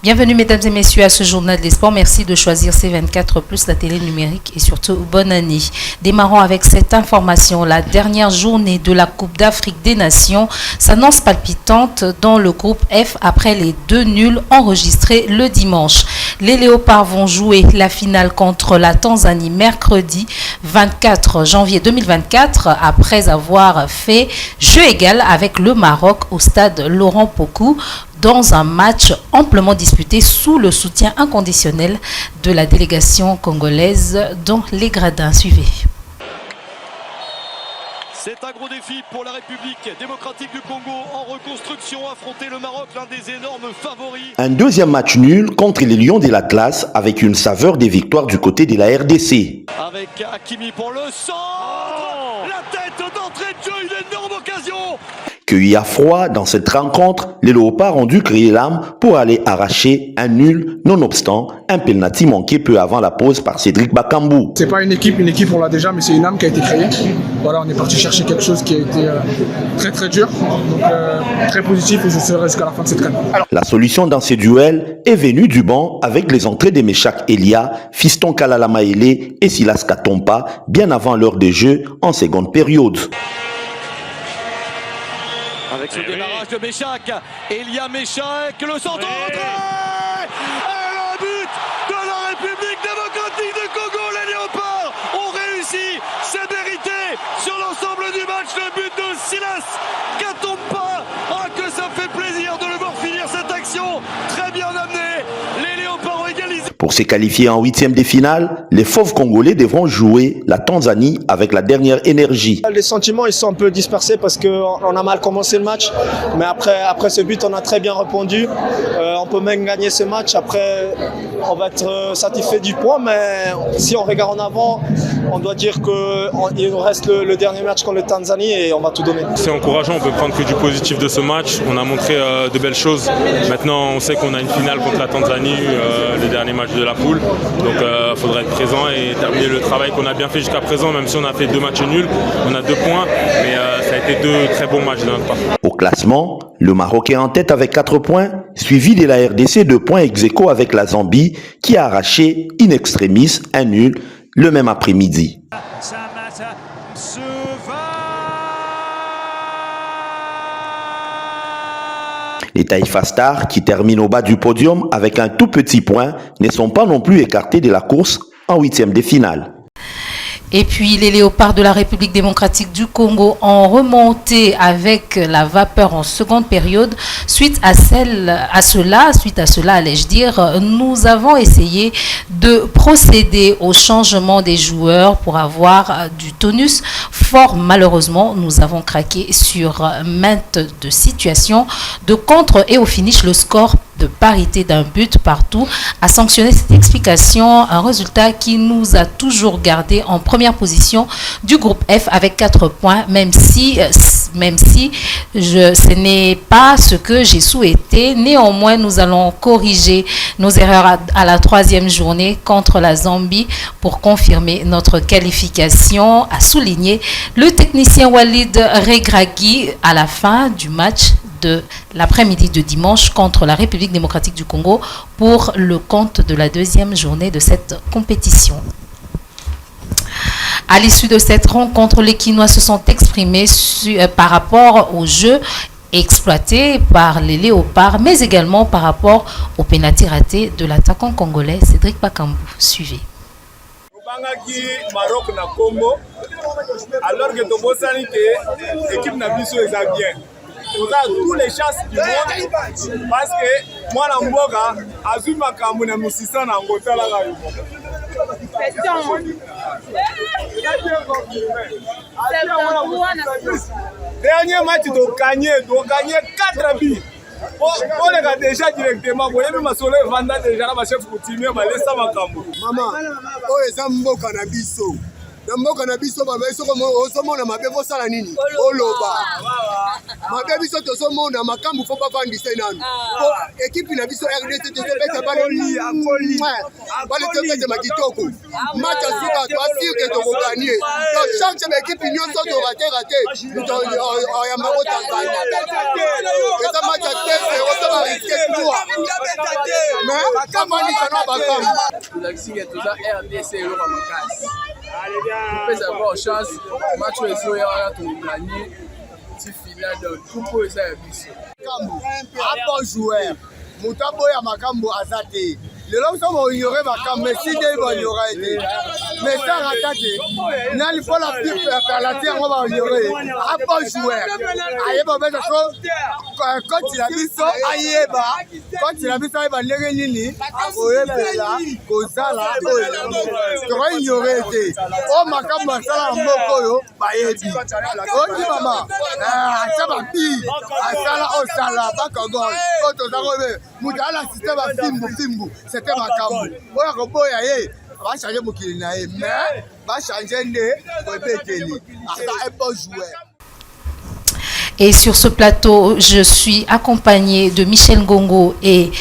Bienvenue mesdames et messieurs à ce journal des sports. Merci de choisir C24+, la télé numérique et surtout bonne année. Démarrons avec cette information. La dernière journée de la Coupe d'Afrique des Nations s'annonce palpitante dans le groupe F après les 2 nuls enregistrés le dimanche. Les Léopards vont jouer la finale contre la Tanzanie mercredi 24 janvier 2024 après avoir fait jeu égal avec le Maroc au stade Laurent Pokou dans un match amplement disputé sous le soutien inconditionnel de la délégation congolaise dans les gradins. Suivez. C'est un gros défi pour la République démocratique du Congo en reconstruction, affronter le Maroc, l'un des énormes favoris. Un deuxième match nul contre les Lions de l'Atlas avec une saveur des victoires du côté de la RDC. Avec Hakimi pour le centre, la tête d'entrée de jeu, une énorme occasion. Cueillis à froid dans cette rencontre, les Léopards ont dû crier l'âme pour aller arracher un nul, nonobstant un penalty manqué peu avant la pause par Cédric Bakambu. C'est pas une équipe on l'a déjà, mais c'est une âme qui a été créée. Voilà, on est parti chercher quelque chose qui a été très très dur, donc très positif et je serai jusqu'à la fin de cette canne. La solution dans ces duels est venue du banc avec les entrées de Meshak Elia, Fiston Kalala Maele et Silas Katompa bien avant l'heure de jeu en seconde période. Avec ce démarrage de Meshak, Elia Meshak, le centre entrée et le but de la République démocratique du Congo. Les Léopards ont réussi, c'est mérité sur l'ensemble du match, le but de Silas Katompa. Ah, que ça fait plaisir de le voir finir cette action, très bien amené. Les Léopards ont égalisé. Pour se qualifier en 8e de finale, les fauves congolais devront jouer la Tanzanie avec la dernière énergie. Les sentiments ils sont un peu dispersés parce qu'on a mal commencé le match, mais après ce but on a très bien répondu. On peut même gagner ce match, après on va être satisfait du point, mais si on regarde en avant, on doit dire qu'il nous reste le dernier match contre le Tanzanie et on va tout donner. C'est encourageant, on peut prendre que du positif de ce match, on a montré de belles choses. Maintenant on sait qu'on a une finale contre la Tanzanie, le dernier match de la poule, donc il faudra être présent et terminer le travail qu'on a bien fait jusqu'à présent, même si on a fait 2 matchs nuls, on a 2 points, mais ça a été 2 très bons matchs de notre part. Au classement, le Maroc est en tête avec 4 points, suivi de la RDC 2 points ex-aequo avec la Zambie qui a arraché in extremis un nul le même après-midi. Les Taïfa Stars, qui terminent au bas du podium avec un tout petit point, ne sont pas non plus écartés de la course en 8e de finale. Et puis les Léopards de la République démocratique du Congo ont remonté avec la vapeur en seconde période. Suite à cela, allais-je dire, nous avons essayé de procéder au changement des joueurs pour avoir du tonus. Fort malheureusement, nous avons craqué sur maintes de situations de contre et au finish le score de parité d'un but partout a sanctionné cette explication, un résultat qui nous a toujours gardé en première position du groupe F avec 4 points, même si ce n'est pas ce que j'ai souhaité. Néanmoins, nous allons corriger nos erreurs à la 3e journée contre la Zambie pour confirmer notre qualification, a souligné le technicien Walid Regragui à la fin du match de l'après-midi de dimanche contre la République démocratique du Congo pour le compte de la 2e journée de cette compétition. À l'issue de cette rencontre, les Quinois se sont exprimés par rapport au jeu exploité par les Léopards, mais également par rapport au pénalty raté de l'attaquant congolais Cédric Bakambu. Suivez. Maroc na Congo, alors que Tobosani que l'équipe n'a plus sur les bien. On a tous les chances du monde parce que moi na mboka azui makambo na musisa na ngotala la yo. Dernier match de gagner 4 buts. On les a déjà directement, vous avez ma soleil vanda déjà la chef coutumier ba laissa makambo. Maman, oh eza mboka na biso. mboka na biso babeso osomona mabebo sala nini oloba mabebo biso tosomona makambu fo bavandise nanu po ekipe na biso RDC tobeta bale tobeta makitoko match asuka twasirke tokoganie to change l'équipe nyonso to raté ya mabo Tanzania eza match à test oto ba risque pour mais kamani sana bakambu tulakisike toza RDC elo makasi pesa kwa chance match wezo ya wana tuganye ti final donc kupo eza ya biso kambu apo joueur mutabo ya makambo azate lelo somo ignorer makambo mais si dei va ignorer été mais ça raté nali faut la pipe faire la terre on va ignorer apo joueur ayeba beza so coach la biso ayeba coach la biso ayeba ndenge nini oyebela kozala to va ignorer été o makambo sala mboko yo bayebi oti mama asaba pi asala o sala bakagol o to zakobe mutala système fimbu c'était makambo oya koboya ye va changer mokili na ye mais va changer nde bebeteli asa un bon joueur. Et sur ce plateau, je suis accompagnée de Michel Ngongo et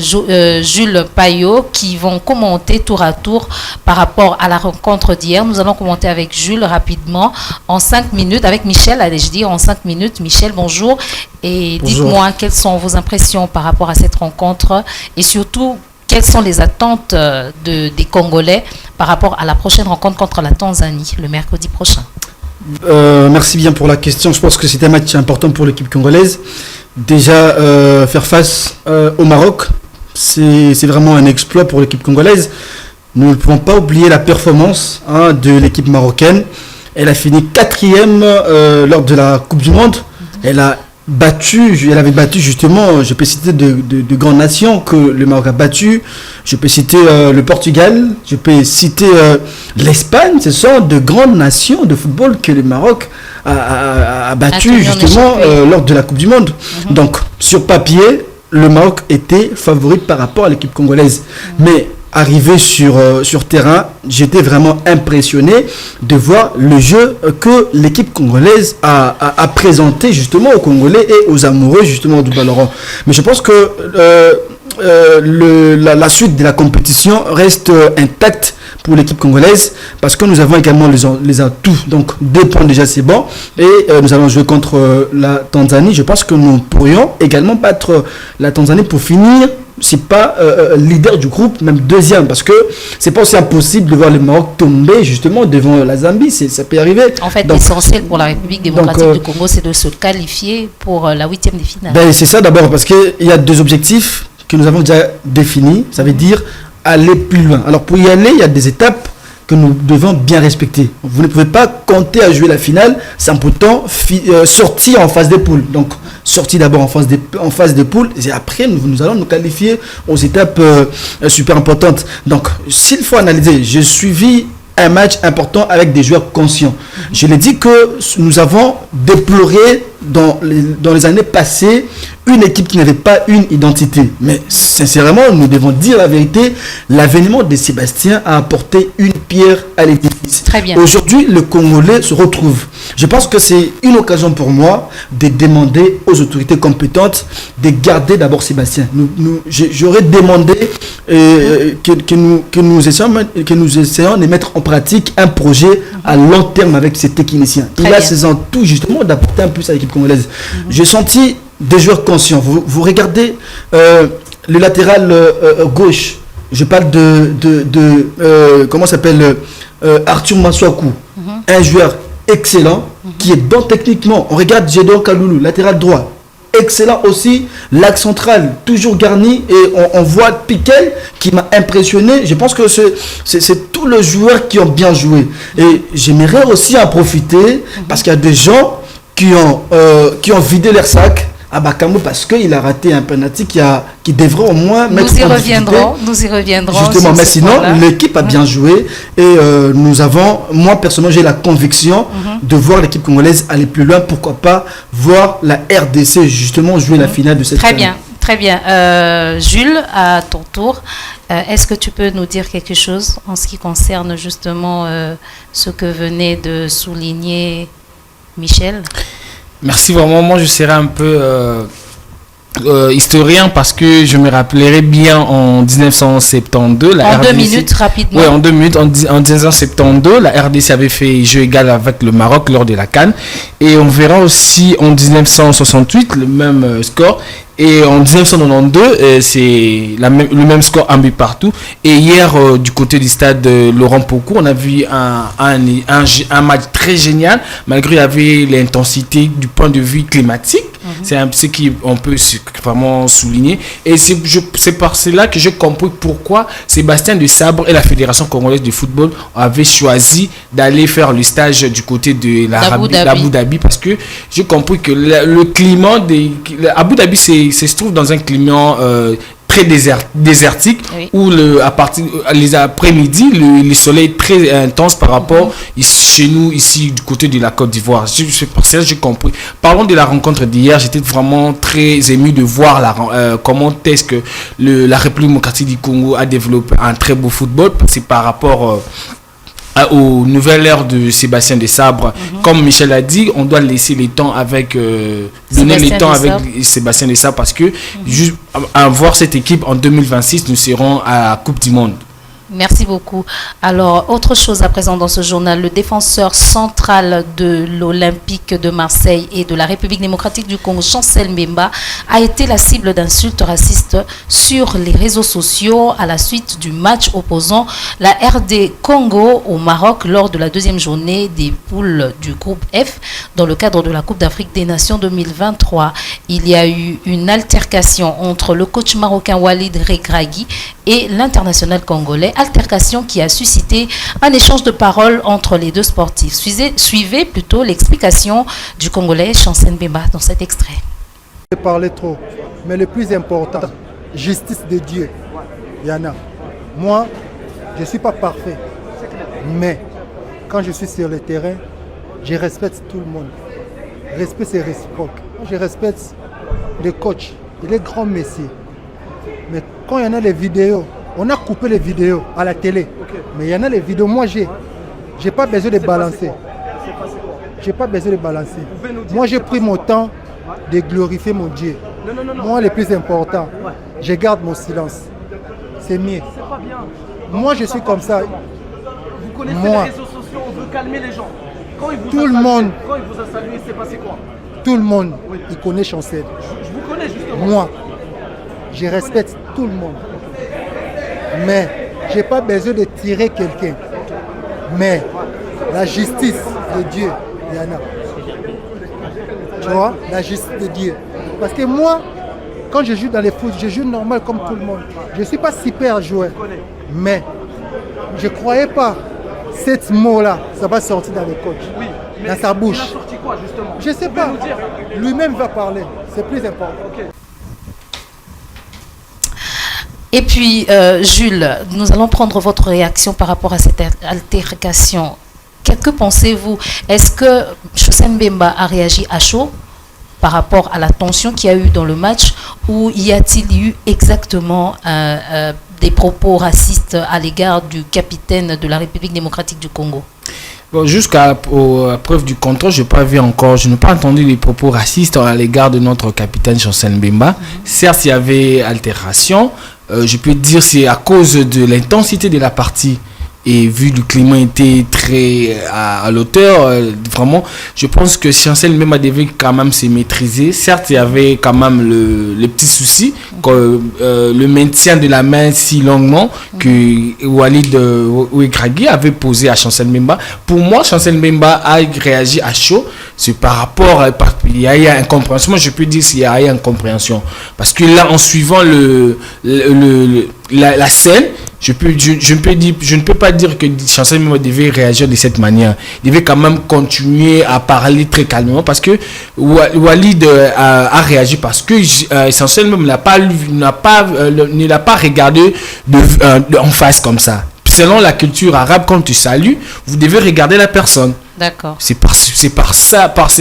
Jules Payot qui vont commenter tour à tour par rapport à la rencontre d'hier. Nous allons commenter avec Jules rapidement en 5 minutes, avec Michel, allez-je dire en 5 minutes. Michel, bonjour. Et dites-moi quelles sont vos impressions par rapport à cette rencontre et surtout, quelles sont les attentes des Congolais par rapport à la prochaine rencontre contre la Tanzanie le mercredi prochain? Merci bien pour la question. Je pense que c'est un match important pour l'équipe congolaise. Déjà, faire face au Maroc, c'est vraiment un exploit pour l'équipe congolaise. Nous ne pouvons pas oublier la performance de l'équipe marocaine. Elle a fini 4e lors de la Coupe du Monde. Elle avait battu justement, je peux citer de grandes nations que le Maroc a battu. Je peux citer le Portugal, je peux citer l'Espagne. Ce sont de grandes nations de football que le Maroc a battu justement lors de la Coupe du Monde. Donc, sur papier, le Maroc était favori par rapport à l'équipe congolaise. Mais arrivé sur terrain, j'étais vraiment impressionné de voir le jeu que l'équipe congolaise a présenté justement aux Congolais et aux amoureux justement du ballon. Mais je pense que la suite de la compétition reste intacte pour l'équipe congolaise parce que nous avons également les atouts. Donc 2 points déjà c'est bon et nous allons jouer contre la Tanzanie. Je pense que nous pourrions également battre la Tanzanie pour finir c'est pas leader du groupe, même 2e, parce que c'est pas aussi impossible de voir le Maroc tomber justement devant la Zambie, ça peut arriver. En fait, l'essentiel pour la République démocratique du Congo, c'est de se qualifier pour la 8e de finale. Ben, c'est ça d'abord, parce qu'il y a 2 objectifs que nous avons déjà définis, ça veut dire aller plus loin. Alors pour y aller, il y a des étapes que nous devons bien respecter. Vous ne pouvez pas compter à jouer la finale sans pourtant sortir en phase des poules. Donc, sortir d'abord en phase des poules et après, nous allons nous qualifier aux étapes super importantes. Donc, s'il faut analyser, j'ai suivi un match important avec des joueurs conscients. Je l'ai dit que nous avons déploré dans les années passées une équipe qui n'avait pas une identité. Mais sincèrement, nous devons dire la vérité, l'avènement de Sébastien a apporté une pierre à l'édifice. Très bien. Aujourd'hui, le Congolais se retrouve. Je pense que c'est une occasion pour moi de demander aux autorités compétentes de garder d'abord Sébastien. J'aurais demandé que nous essayons de mettre en pratique un projet à long terme avec ces techniciens. Il a ses atouts justement d'apporter un plus à l'équipe congolaise. J'ai senti des joueurs conscients. Vous regardez le latéral gauche. Je parle de comment s'appelle Arthur Maswaku, un joueur excellent qui est bon techniquement. On regarde Gédéon Kaloulou, latéral droit. Excellent aussi, l'axe central toujours garni et on voit Piquet qui m'a impressionné. Je pense que c'est tous les joueurs qui ont bien joué et j'aimerais aussi en profiter parce qu'il y a des gens qui ont vidé leur sac à Bakambu parce qu'il a raté un penalty qui devrait au moins mettre en difficulté. Nous y reviendrons. Justement, mais sinon, l'équipe a bien joué et moi personnellement, j'ai la conviction de voir l'équipe congolaise aller plus loin. Pourquoi pas voir la RDC justement jouer la finale de cette Très bien. Très bien. Jules, à ton tour, est-ce que tu peux nous dire quelque chose en ce qui concerne justement ce que venait de souligner Michel? Merci vraiment. Moi, je serai un peu historien parce que je me rappellerai bien en 1972. En 2 minutes, rapidement. Oui, en 2 minutes. En 1972, la RDC avait fait jeu égal avec le Maroc lors de la CAN. Et on verra aussi en 1968 le même score. Et en 1992, c'est le même score, un but partout. Et hier, du côté du stade Laurent Pocou, on a vu un match très génial, malgré qu'il y avait l'intensité du point de vue climatique. C'est ce qu'on peut vraiment souligner. Et c'est par cela que j'ai compris pourquoi Sébastien de Sabre et la Fédération congolaise de football avaient choisi d'aller faire le stage du côté de l'Abu Dhabi. Parce que j'ai compris que le climat Abu Dhabi, se trouve dans un climat très désertique, oui, où à partir les après-midi le soleil est très intense par rapport chez nous ici du côté de la Côte d'Ivoire. C'est pour ça que j'ai compris. Parlons de la rencontre d'hier. J'étais vraiment très ému de voir comment est-ce que la République démocratique du Congo a développé un très beau football. C'est par rapport aux nouvelles ères de Sébastien de Sabre. Comme Michel a dit, on doit laisser le temps avec donner le temps avec Sébastien de Sabre parce que juste à voir cette équipe en 2026, nous serons à la Coupe du Monde. Merci beaucoup. Alors, autre chose à présent dans ce journal, le défenseur central de l'Olympique de Marseille et de la République démocratique du Congo, Chancel Mbemba, a été la cible d'insultes racistes sur les réseaux sociaux à la suite du match opposant la RD Congo au Maroc lors de la 2e journée des poules du groupe F dans le cadre de la Coupe d'Afrique des Nations 2023. Il y a eu une altercation entre le coach marocain Walid Regragui et l'international congolais, altercation qui a suscité un échange de paroles entre les deux sportifs. Suivez plutôt l'explication du Congolais Chancel Mbemba dans cet extrait. Je parlais trop, mais le plus important, justice de Dieu. Yana, moi, je ne suis pas parfait, mais quand je suis sur le terrain, je respecte tout le monde. Respect, c'est réciproque. Je respecte le coach, il est grand messie. Mais quand il y en a les vidéos, on a coupé les vidéos à la télé. Mais il y en a les vidéos, moi j'ai pas besoin de balancer. J'ai pas besoin de balancer. Moi j'ai pris mon temps de glorifier mon Dieu. Moi le plus important, je garde mon silence. C'est mieux. Moi je suis comme ça. Vous connaissez les réseaux sociaux, on veut calmer les gens. Quand il vous a salué, c'est passé quoi? Tout le monde, il connaît Chancel. Je vous connais justement. Moi, je respecte tout le monde. Mais je n'ai pas besoin de tirer quelqu'un. Mais la justice de Dieu, il y en a. Tu vois, la justice de Dieu. Parce que moi, quand je joue dans les foot, je joue normal comme tout le monde. Je ne suis pas super joueur. Mais je ne croyais pas cette mot-là, ça va sortir dans le coach, dans sa bouche. Il a sorti quoi justement? Je ne sais pas. Lui-même va parler. C'est plus important. Okay. Et puis, Jules, nous allons prendre votre réaction par rapport à cette altercation. Que pensez-vous? Est-ce que Chancel Mbemba a réagi à chaud par rapport à la tension qu'il y a eu dans le match, ou y a-t-il eu exactement des propos racistes à l'égard du capitaine de la République démocratique du Congo? Bon, jusqu'à la preuve du contraire, je n'ai pas entendu les propos racistes à l'égard de notre capitaine Chancel Mbemba. Certes, il y avait altération. Je peux dire que c'est à cause de l'intensité de la partie. Et vu le climat était très à l'auteur, vraiment, je pense que Chancel Mbemba devait quand même se maîtriser. Certes, il y avait quand même le petit souci, le maintien de la main si longuement que Walid Regragui avait posé à Chancel Mbemba. Pour moi, Chancel Mbemba a réagi à chaud. C'est par rapport il y a eu incompréhension. Moi, je peux dire qu'il y a eu incompréhension. Parce que là, en suivant la scène, je ne peux pas dire que Chancel Mbemba devait réagir de cette manière. Il devait quand même continuer à parler très calmement parce que Walid a réagi parce que Chancel Mbemba ne l'a pas regardé en face comme ça. Selon la culture arabe, quand tu salues, vous devez regarder la personne. D'accord. C'est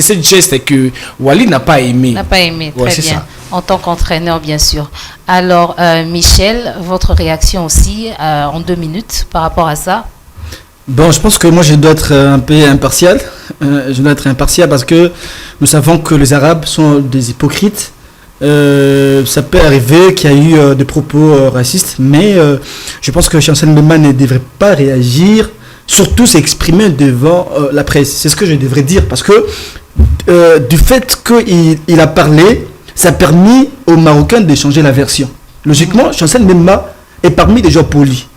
cette geste que Walid n'a pas aimé. Très bien. En tant qu'entraîneur, bien sûr. Alors, Michel, votre réaction aussi en 2 minutes par rapport à ça? Bon, je pense que moi je dois être un peu impartial. Je dois être impartial parce que nous savons que les Arabes sont des hypocrites. Ça peut arriver qu'il y a eu des propos racistes, mais je pense que Chancel Mbemba ne devrait pas réagir, surtout s'exprimer devant la presse. C'est ce que je devrais dire parce que du fait qu'il a parlé, ça a permis aux Marocains de changer la version. Logiquement, Chancel Mbemba est parmi des gens polis.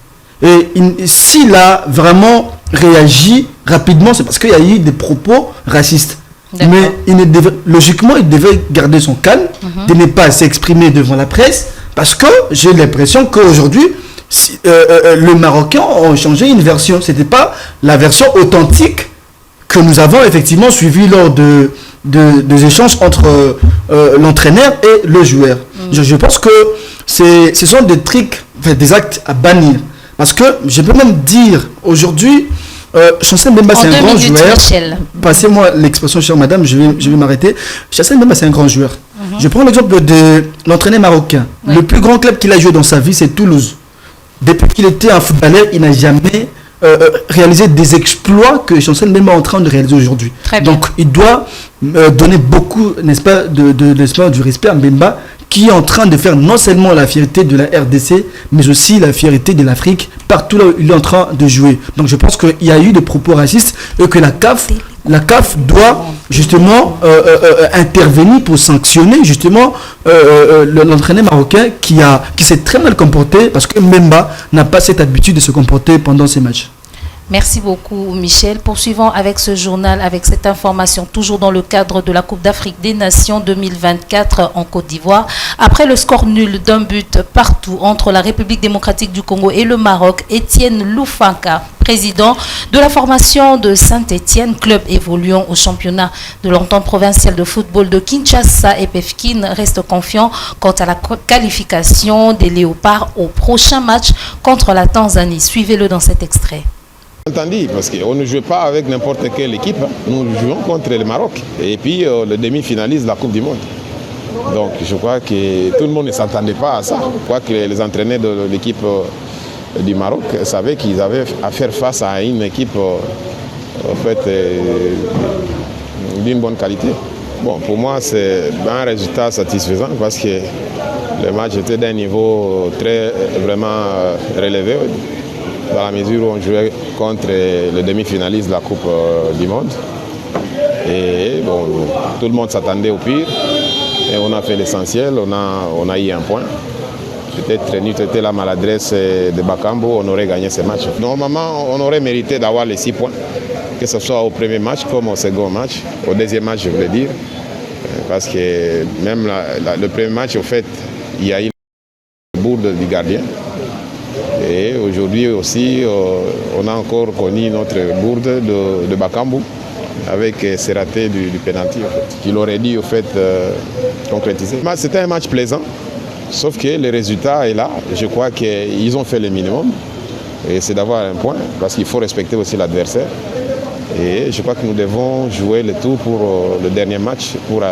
Et s'il a vraiment réagi rapidement, c'est parce qu'il y a eu des propos racistes. Mais logiquement, il devait garder son calme, de ne pas s'exprimer devant la presse, parce que j'ai l'impression qu'aujourd'hui, les Marocains ont changé une version. Ce n'était pas la version authentique que nous avons effectivement suivie lors des échanges entre l'entraîneur et le joueur. Je pense que ce sont des trucs, des actes à bannir. Parce que je peux même dire aujourd'hui, Chancel Mbemba c'est un grand joueur. Passez-moi l'expression, chère madame, je vais m'arrêter. Chancel Mbemba c'est un grand joueur. Je prends l'exemple de l'entraîneur marocain. Le plus grand club qu'il a joué dans sa vie, c'est Toulouse. Depuis qu'il était un footballeur, il n'a jamais réalisé des exploits que Chancel Mbemba est en train de réaliser aujourd'hui. Donc il doit donner beaucoup, n'est-ce pas, du respect à Mbemba, qui est en train de faire non seulement la fierté de la RDC, mais aussi la fierté de l'Afrique, partout là où il est en train de jouer. Donc je pense qu'il y a eu des propos racistes et que la CAF doit justement intervenir pour sanctionner justement l'entraîneur marocain qui s'est très mal comporté, parce que Mbemba n'a pas cette habitude de se comporter pendant ces matchs. Merci beaucoup, Michel. Poursuivons avec ce journal, avec cette information, toujours dans le cadre de la Coupe d'Afrique des Nations 2024 en Côte d'Ivoire. Après le score nul d'un but partout entre la République démocratique du Congo et le Maroc, Étienne Loufanka, président de la formation de Saint-Étienne, club évoluant au championnat de l'entente provinciale de football de Kinshasa et Pefkin, reste confiant quant à la qualification des Léopards au prochain match contre la Tanzanie. Suivez-le dans cet extrait. Entendu, parce qu'on ne joue pas avec n'importe quelle équipe, nous jouons contre le Maroc et puis le demi-finaliste de la Coupe du Monde. Donc je crois que tout le monde ne s'attendait pas à ça. Je crois que les entraîneurs de l'équipe du Maroc savaient qu'ils avaient à faire face à une équipe en fait, d'une bonne qualité. Bon, pour moi, c'est un résultat satisfaisant parce que le match était d'un niveau très vraiment relevé, dans la mesure où on jouait contre le demi-finaliste de la Coupe du Monde. Et bon, tout le monde s'attendait au pire. Et on a fait l'essentiel, on a eu un point. Peut-être n'eût été la maladresse de Bakambu, on aurait gagné ce match. Normalement, on aurait mérité d'avoir les 6 points, que ce soit au premier match comme au second match. Au deuxième match, je voulais dire. Parce que même le premier match, au fait, il y a eu la bourde du gardien. Et aujourd'hui aussi, on a encore connu notre bourde de Bakambu avec ces ratés du pénalty, en fait, qu'il aurait dû, au fait, concrétiser. C'était un match plaisant, sauf que le résultat est là. Je crois qu'ils ont fait le minimum, et c'est d'avoir un point, parce qu'il faut respecter aussi l'adversaire. Et je crois que nous devons jouer le tout pour le dernier match, pour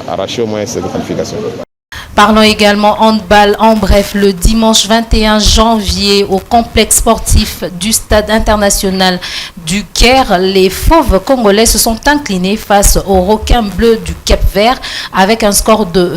arracher au moins cette qualification. Parlons également handball. En bref, le dimanche 21 janvier, au complexe sportif du stade international du Caire, les Fauves congolais se sont inclinés face aux requins bleus du Cap-Vert avec un score de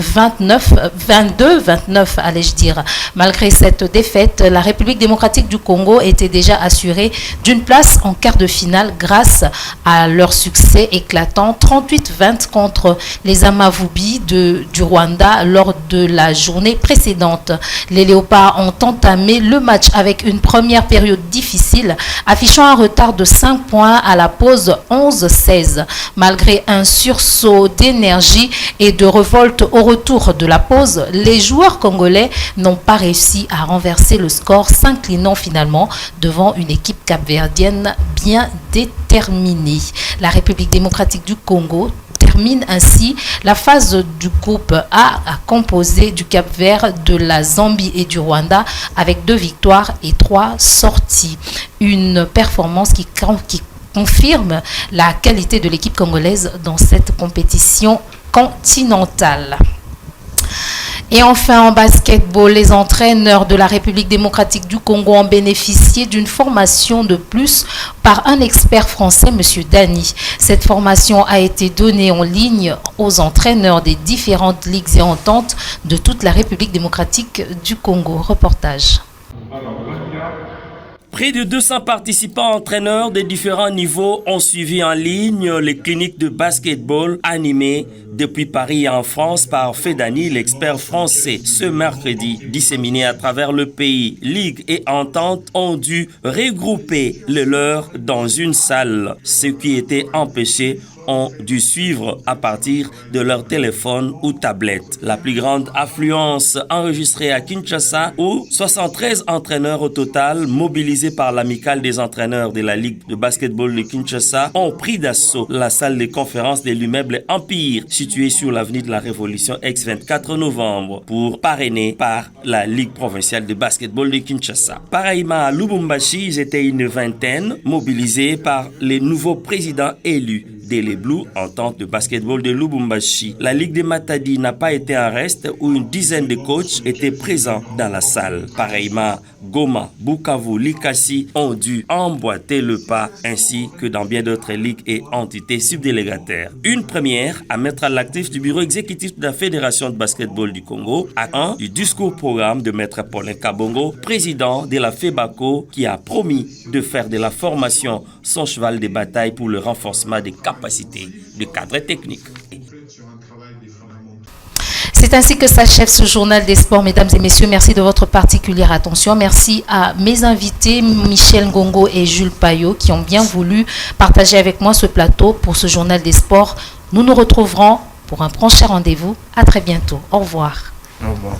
22-29, allais-je dire. Malgré cette défaite, la République démocratique du Congo était déjà assurée d'une place en quart de finale grâce à leur succès éclatant 38-20 contre les Amavubi du Rwanda lors de la journée précédente. Les Léopards ont entamé le match avec une première période difficile, affichant un retard de 5 points à la pause 11-16. Malgré un sursaut d'énergie et de révolte au retour de la pause, les joueurs congolais n'ont pas réussi à renverser le score, s'inclinant finalement devant une équipe capverdienne bien déterminée. La République démocratique du Congo termine ainsi la phase du groupe A composé du Cap-Vert, de la Zambie et du Rwanda avec 2 victoires et 3 sorties. Une performance qui confirme la qualité de l'équipe congolaise dans cette compétition continentale. Et enfin, en basketball, les entraîneurs de la République démocratique du Congo ont bénéficié d'une formation de plus par un expert français, M. Dani. Cette formation a été donnée en ligne aux entraîneurs des différentes ligues et ententes de toute la République démocratique du Congo. Reportage. Près de 200 participants entraîneurs de différents niveaux ont suivi en ligne les cliniques de basketball animées depuis Paris et en France par Fedani, l'expert français. Ce mercredi, disséminés à travers le pays, Ligue et Entente ont dû regrouper les leurs dans une salle. Ceux qui étaient empêchés ont dû suivre à partir de leur téléphone ou tablette. La plus grande affluence enregistrée à Kinshasa, où 73 entraîneurs au total, mobilisés par l'amicale des entraîneurs de la Ligue de basketball de Kinshasa, ont pris d'assaut la salle de conférence de l'immeuble Empire, située sur l'avenue de la Révolution ex-24 novembre, pour parrainer par la Ligue provinciale de basketball de Kinshasa. Pareillement à Lubumbashi, ils étaient une vingtaine, mobilisés par les nouveaux présidents élus des Les Blues, entente de basketball de Lubumbashi. La Ligue de Matadi n'a pas été en reste où une dizaine de coachs étaient présents dans la salle. Pareillement, Goma, Bukavu, Likasi ont dû emboîter le pas, ainsi que dans bien d'autres ligues et entités subdélégataires. Une première à mettre à l'actif du bureau exécutif de la Fédération de basketball du Congo, à un du discours-programme de Maître Paulin Kabongo, président de la FEBACO, qui a promis de faire de la formation son cheval de bataille pour le renforcement des capacités de cadre technique. C'est ainsi que s'achève ce journal des sports, mesdames et messieurs. Merci de votre particulière attention. Merci à mes invités, Michel Ngongo et Jules Payot, qui ont bien voulu partager avec moi ce plateau pour ce journal des sports. Nous nous retrouverons pour un prochain rendez-vous. À très bientôt. Au revoir. Au revoir.